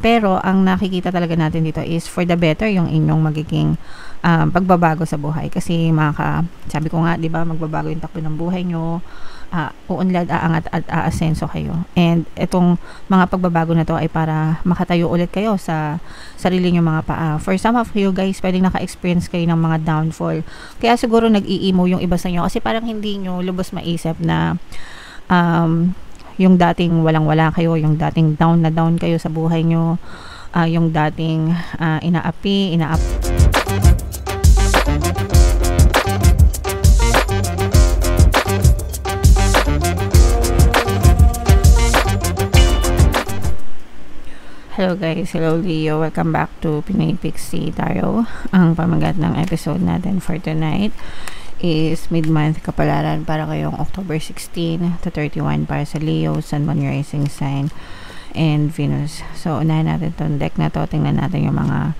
Pero ang nakikita talaga natin dito is for the better yung inyong magiging pagbabago sa buhay. Kasi sabi ko nga, di ba, magbabago yung takbo ng buhay nyo, uunlad, aangat at aasenso kayo. And itong mga pagbabago na to ay para makatayo ulit kayo sa sarili nyo mga paa. For some of you guys, pwedeng naka-experience kayo ng mga downfall. Kaya siguro nag-i-emo yung iba sa inyo kasi parang hindi nyo lubos maisip na yung dating walang-wala kayo, yung dating down na down kayo sa buhay nyo, yung dating inaapi. Hello guys, hello Leo, welcome back to Pinoy Pixie Tarot. Ang pamagat ng episode natin for tonight is mid-month kapalaran para kayong October 16 to 31 para sa Leo, Sun, Moon, Rising Sign, and Venus. So, unahin natin itong deck na to. Tingnan natin yung mga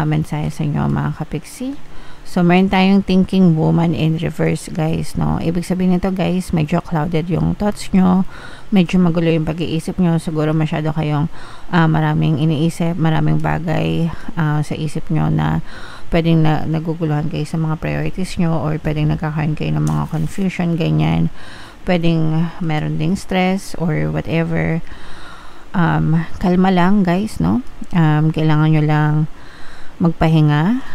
mensahe sa inyo mga kapixie. So, meron tayong thinking woman in reverse, guys, no? Ibig sabihin nito, guys, medyo clouded yung thoughts nyo, medyo magulo yung pag-iisip nyo, siguro masyado kayong maraming iniisip, maraming bagay sa isip nyo na pwedeng naguguluhan kayo sa mga priorities nyo, or pwedeng nagkakaroon kayo ng mga confusion, ganyan. Pwedeng meron ding stress or whatever. Kalma lang, guys, no? Kailangan nyo lang magpahinga,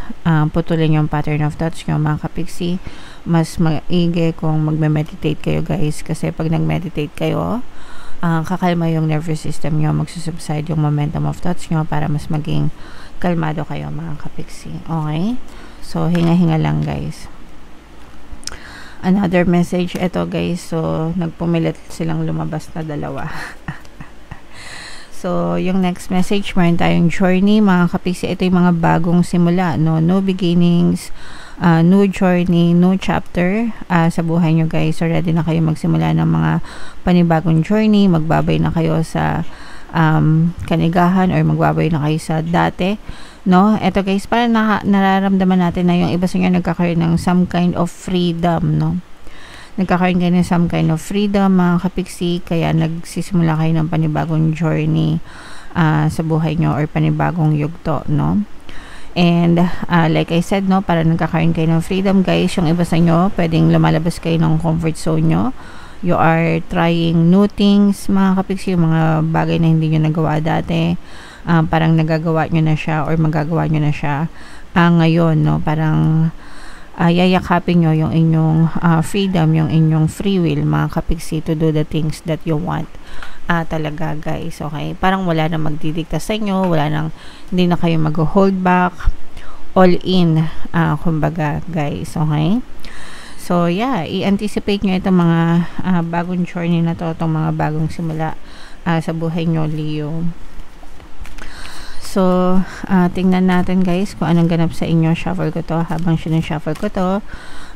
putulin yung pattern of thoughts nyo mga kapixie. Mas maigi kung magme-meditate kayo, guys, kasi pag nag-meditate kayo, kakalma yung nervous system nyo, magsusubside yung momentum of thoughts nyo para mas maging kalmado kayo mga kapixie. Okay? So, hinga-hinga lang, guys. Another message, ito guys, so nagpumilit silang lumabas na dalawa. So, yung next message, meron tayong journey, mga kapixie. Ito yung mga bagong simula, no? New beginnings, new journey, new chapter sa buhay nyo, guys. So, ready na kayo magsimula ng mga panibagong journey. Magbabay na kayo sa kanigahan, or magbabay na kayo sa dati, no? Ito, guys, parang nararamdaman natin na yung iba sa inyo nagkakaroon ng some kind of freedom, no? Nagkakaroon kayo ng some kind of freedom, mga kapixie, kaya nagsisimula kayo ng panibagong journey sa buhay nyo, or panibagong yugto, no? And like I said, no, para nagkakaroon kayo ng freedom, guys, yung iba sa inyo, pwedeng lumalabas kayo ng comfort zone nyo. You are trying new things, mga kapixie, yung mga bagay na hindi nyo nagawa dati, parang nagagawa nyo na siya, or magagawa nyo na siya ngayon, no? Parang yayakapin nyo yung inyong freedom, yung inyong free will, mga kapixie, to do the things that you want talaga, guys. Okay? Parang wala na magdidikta sa inyo, hindi na kayo mag-hold back, all in, kumbaga, guys. Okay? So, yeah, i-anticipate nyo itong mga bagong journey na to, itong mga bagong simula sa buhay nyo, Leo. So, tingnan natin, guys, kung anong ganap sa inyo. Shuffle ko to. Habang sinushuffle ko to,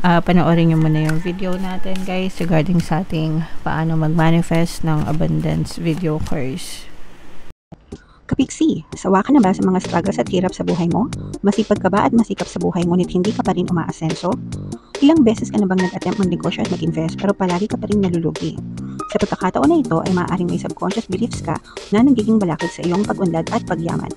panoorin nyo muna yung video natin, guys, regarding sa ating paano mag-manifest ng abundance video course. Kapixie, sawa ka na ba sa mga struggles at hirap sa buhay mo? Masipag ka ba at masikap sa buhay ngunit hindi ka pa rin umaasenso? Ilang beses ka na bang nag-attempt mag-negosyo at mag-invest pero palagi ka pa rin nalulugi? Sa pagkakataon na ito ay maaaring may subconscious beliefs ka na nagiging balakid sa iyong pag-unlad at pagyaman.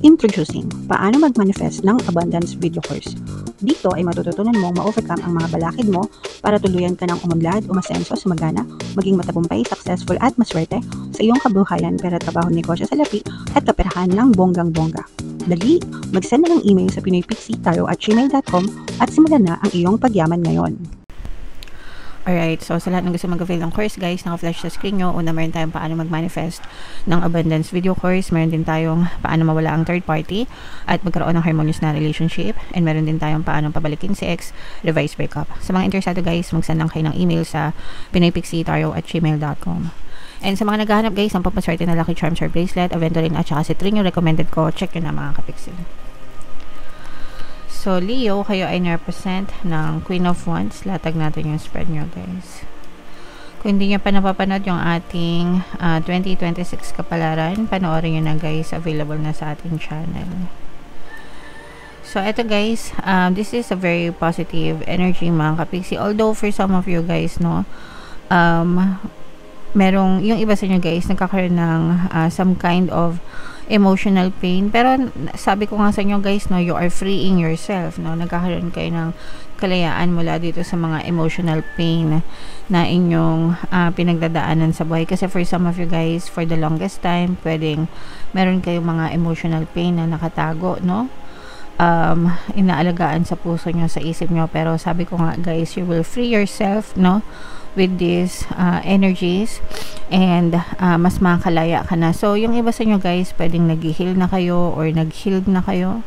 Introducing, paano mag-manifest ng abundance video course. Dito ay matututunan mong ma-overcome ang mga balakid mo para tuluyan ka ng umunlad, umasenso, sumagana, maging matagumpay, successful at maswerte sa iyong kabuhayan, pera, trabaho, negosyo, salapi at kaperahan ng bonggang-bongga. Dali, mag-send na ng email sa pinoypixie@gmail.com at simulan na ang iyong pagyaman ngayon. Alright, so sa lahat ng gusto mag-avail ng course, guys, naka-flash sa screen nyo. Una, meron tayong paano mag-manifest ng abundance video course. Meron din tayong paano mawala ang third party at magkaroon ng harmonious na relationship. And meron din tayong paano pabalikin si ex, revise breakup. Sa mga interesado, guys, mag-send lang kayo ng email sa pinoypixie@gmail.com. And sa mga naghahanap, guys, ang papaswerte na Lucky Charms or bracelet, Aventurine at saka Citrine yung recommended ko. Check nyo na, mga kapixie. So, Leo, kayo ay na-represent ng Queen of Wands. Latag natin yung spread nyo, guys. Kung hindi nyo pa napapanood yung ating 2026 kapalaran, panoorin nyo na, guys. Available na sa ating channel. So, eto, guys. This is a very positive energy, mga kapixie. Although, for some of you, guys, no, merong, yung iba sa inyo, guys, nagkakaroon ng some kind of emotional pain. Pero sabi ko nga sa inyo guys, no, you are freeing yourself, no? Nagkakaroon kayo ng kalayaan mula dito sa mga emotional pain na inyong pinagdadaanan sa buhay. Kasi for some of you guys, for the longest time, pwedeng meron kayong mga emotional pain na nakatago, no? Inaalagaan sa puso nyo, sa isip nyo. Pero sabi ko nga guys, you will free yourself, no, with these energies, and mas makakalaya ka na. So yung iba sa inyo guys, pwedeng nag-heal na kayo or nag-healed na kayo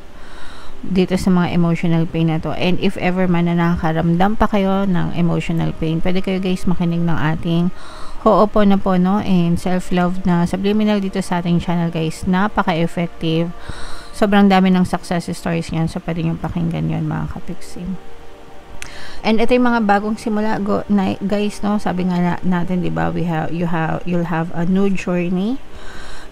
dito sa mga emotional pain na to. And if ever man na nakakaramdam pa kayo ng emotional pain, pwede kayo guys makinig ng ating Ho'oponopono and self-love na subliminal dito sa ating channel guys. Napaka-effective. Sobrang dami ng success stories niyan, so pwede nyo pakinggan yun mga kapiksim. And ito yung mga bagong simula guys, no? Sabi nga natin, 'di ba, you'll have a new journey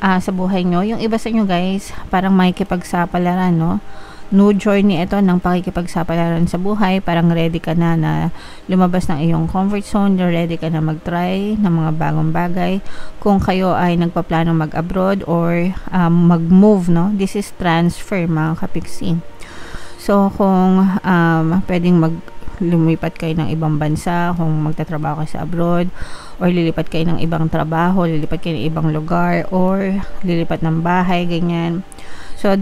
sa buhay nyo. Yung iba sa inyo guys, parang makikipagsapalaran, no? New journey ito ng pakikipagsapalaran sa buhay. Parang ready ka na lumabas ng iyong comfort zone, ready ka na mag-try ng mga bagong bagay. Kung kayo ay nagpaplano mag-abroad or mag-move, no? This is transfer mga kapiksi. So kung pwedeng lumipat kayo ng ibang bansa, kung magtatrabaho kayo sa abroad, or lilipat kayo ng ibang trabaho, lilipat kayo ng ibang lugar, or lilipat ng bahay, ganyan. So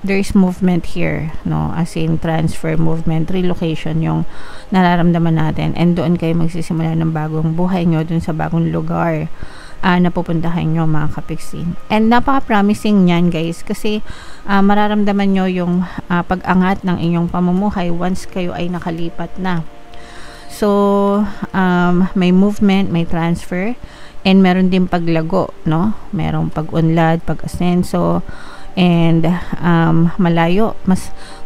there's movement here, no, as in transfer, movement, relocation yung nararamdaman natin, and doon kayo magsisimula ng bagong buhay nyo dun sa bagong lugar na pupuntahan nyo mga kapiksi. And napaka-promising nyan guys, kasi mararamdaman nyo yung pag-angat ng inyong pamumuhay once kayo ay nakalipat na. So may movement, may transfer, and meron din paglago, no? Merong pag-unlad, pag-asenso, and malayo,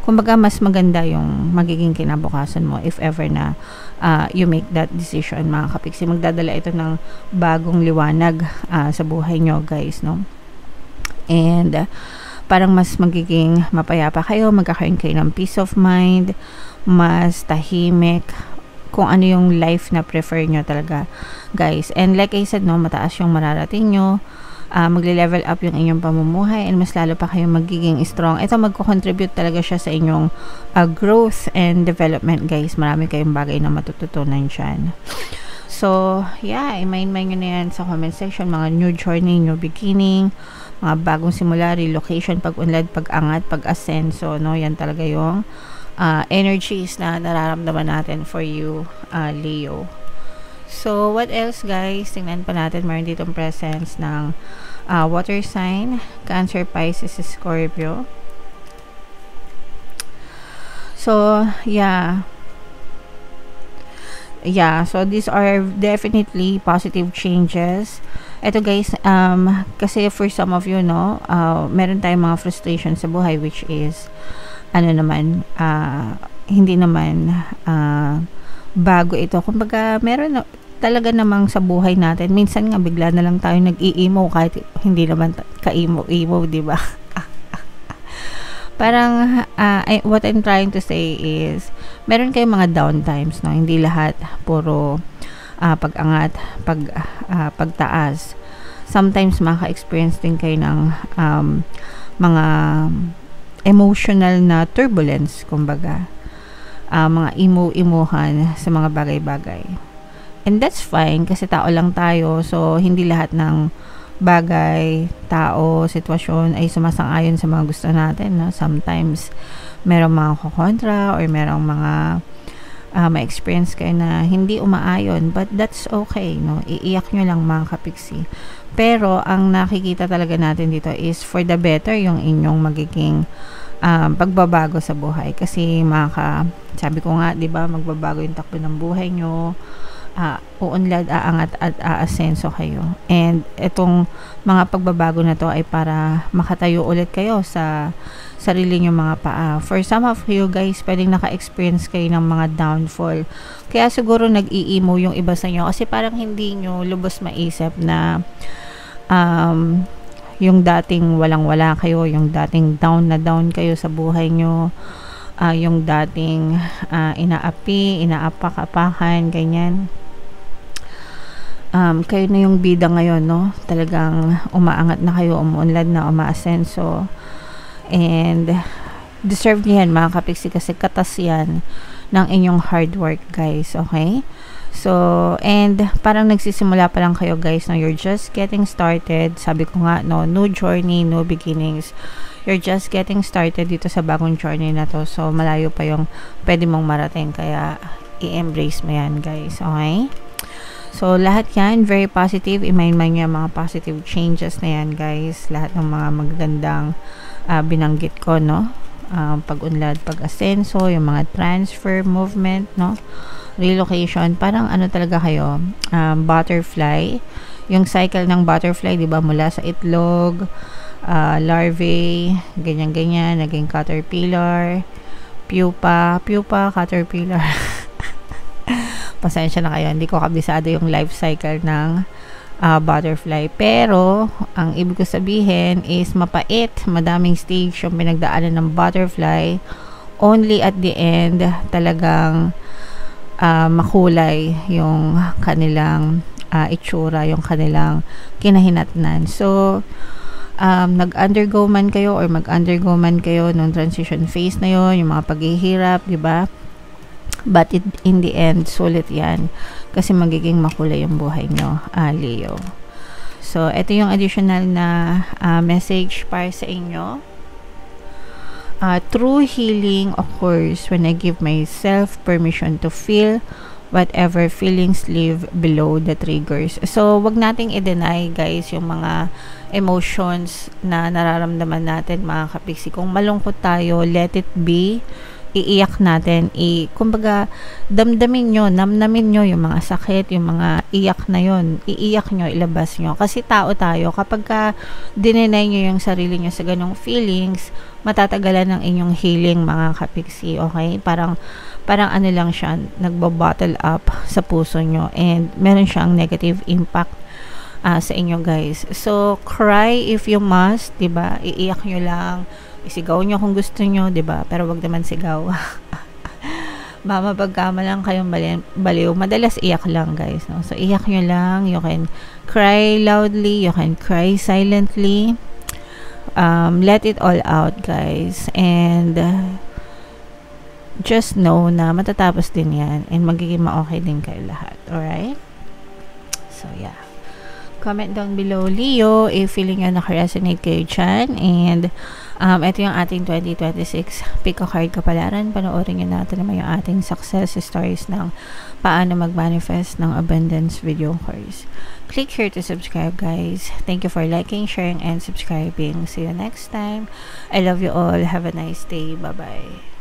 kumbaga mas maganda yung magiging kinabukasan mo if ever na you make that decision mga kapiksi. Magdadala ito ng bagong liwanag sa buhay nyo guys, no? And parang mas magiging mapayapa kayo, magkakaroon kayo ng peace of mind, mas tahimik, kung ano yung life na prefer nyo talaga guys. And like I said, no, mataas yung mararating nyo, magle-level up yung inyong pamumuhay, and mas lalo pa kayong magiging strong. Ito magko-contribute talaga siya sa inyong growth and development guys. Marami kayong bagay na matututunan dyan. So yeah, i-mind nyo na yan sa comment section, mga new journey, new beginning, mga bagong simula, relocation, pag-unlad, pag-angat, pag-asenso, no? Yan talaga yung energies na nararamdaman natin for you, Leo. So, what else guys? Tingnan pa natin. Meron ditong presence ng water sign, Cancer, Pisces, Scorpio. So, yeah. So these are definitely positive changes. Ito guys, kasi for some of you, no, meron tayong mga frustration sa buhay, which is, hindi naman bago ito. Kumbaga, meron talaga namang sa buhay natin. Minsan nga bigla na lang tayo nag-i-emo kahit hindi naman ka-emo, di ba? Parang what I'm trying to say is meron kayong mga down times, no? Hindi lahat puro pag-angat, pagtaas. Sometimes maka-experience din kayo ng mga emotional na turbulence, kumbaga. Mga emo-emohan sa mga bagay-bagay. And that's fine kasi tao lang tayo, so hindi lahat ng bagay, tao, sitwasyon ay sumasang-ayon sa mga gusto natin, no? Sometimes merong mga kukontra or merong mga ma-experience kayo na hindi umaayon, but that's okay, no? Iiyak nyo lang mga kapiksi. Pero ang nakikita talaga natin dito is for the better yung inyong magiging pagbabago sa buhay, kasi sabi ko nga, 'di ba, magbabago yung takbo ng buhay nyo, uunlad, aangat at aasenso kayo. And itong mga pagbabago na to ay para makatayo ulit kayo sa sarili nyo mga paa. For some of you guys, pwedeng naka-experience kayo ng mga downfall. Kaya siguro nag-i-emo yung iba sa inyo kasi parang hindi nyo lubos maisip na yung dating walang-wala kayo, yung dating down na down kayo sa buhay nyo, yung dating inaapi, inaapak-apakan, ganyan. kayo na yung bida ngayon, no? Talagang umaangat na kayo, umuunlad na, umaasenso. And deserve niyo yan, mga kapiksi, kasi katas yan ng inyong hard work, guys. Okay? So, and parang nagsisimula pa lang kayo, guys, no? You're just getting started. Sabi ko nga, no? New journey, new beginnings. You're just getting started dito sa bagong journey na to. So, malayo pa yung pwede mong marating. Kaya, i-embrace mo yan, guys. Okay? So, lahat yan, very positive. I-mind nyo mga positive changes na yan, guys. Lahat ng mga magagandang binanggit ko, no? Pag-unlad, pag-asenso, yung mga transfer, movement, no? Relocation, parang ano talaga kayo, butterfly. Yung cycle ng butterfly, di ba, mula sa itlog, larvae, ganyan-ganyan, naging caterpillar, pupa, caterpillar. Pasensya na kayo, hindi ko kabisado yung life cycle ng butterfly. Pero, ang ibig ko sabihin is mapait, madaming stage yung pinagdaanan ng butterfly. Only at the end, talagang makulay yung kanilang itsura, yung kanilang kinahinatnan. So, nag-undergo man kayo or mag-undergo man kayo nung transition phase na yon, yung mga paghihirap, di ba? But in the end, sulit yan. Kasi magiging makulay yung buhay nyo, Leo. So, ito yung additional na message para sa inyo. True healing occurs when I give myself permission to feel whatever feelings live below the triggers. So, wag nating i-deny, guys, yung mga emotions na nararamdaman natin, mga kapiksi. Kung malungkot tayo, let it be. Iiyak natin, kumbaga, damdamin nyo, namnamin nyo yung mga sakit, yung mga iyak na yon, iiyak nyo, ilabas nyo. Kasi tao tayo, kapag ka dininay nyo yung sarili nyo sa ganong feelings, matatagalan ng inyong healing, mga kapiksi, okay? Parang ano lang siya, nagbo-bottle up sa puso nyo, and meron siyang negative impact sa inyo, guys. So, cry if you must, diba? Iiyak nyo lang, isigaw nyo kung gusto nyo, diba? Pero wag naman sigaw. Mama, pagkama lang kayong baliw, madalas iyak lang, guys, no? So, iyak nyo lang. You can cry loudly, you can cry silently. Let it all out, guys. And just know na matatapos din yan, and magiging ma-okay din kayo lahat. Alright? So, yeah. Comment down below, Leo, if feeling nyo naka-resonate kayo dyan. And ito yung ating 2026 pick a card kapalaran. Panoorin nyo natin naman yung ating success stories ng paano mag-manifest ng abundance video course. Click here to subscribe, guys. Thank you for liking, sharing, and subscribing. See you next time. I love you all. Have a nice day. Bye-bye.